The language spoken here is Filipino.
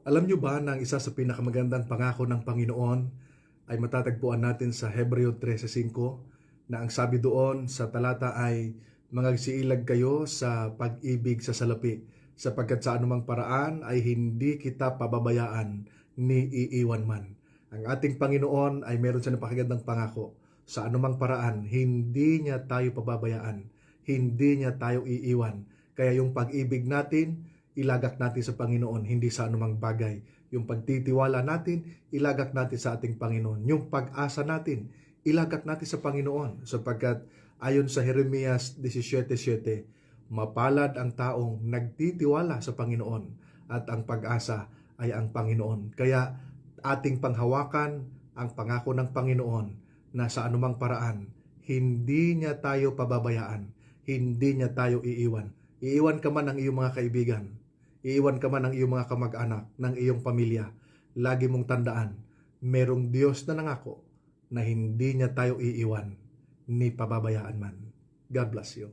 Alam nyo ba na ang isa sa pinakamagandang pangako ng Panginoon ay matatagpuan natin sa Hebreo 13:5 na ang sabi doon sa talata ay magsiilag kayo sa pag-ibig sa salapi sapagkat sa anumang paraan ay hindi kita pababayaan ni iiwan man. Ang ating Panginoon ay meron siya ng napakagandang pangako. Sa anumang paraan, hindi niya tayo pababayaan, hindi niya tayo iiwan. Kaya yung pag-ibig natin, ilagak natin sa Panginoon, hindi sa anumang bagay. Yung pagtitiwala natin, ilagak natin sa ating Panginoon. Yung pag-asa natin, ilagak natin sa Panginoon. Sapagkat ayon sa Jeremias 17:7, mapalad ang taong nagtitiwala sa Panginoon at ang pag-asa ay ang Panginoon. Kaya ating panghawakan ang pangako ng Panginoon na sa anumang paraan, hindi niya tayo pababayaan, hindi niya tayo iiwan. Iiwan ka man ng iyong mga kaibigan, iiwan ka man ng iyong mga kamag-anak, ng iyong pamilya, lagi mong tandaan, merong Diyos na nangako na hindi niya tayo iiwan ni pababayaan man. God bless you.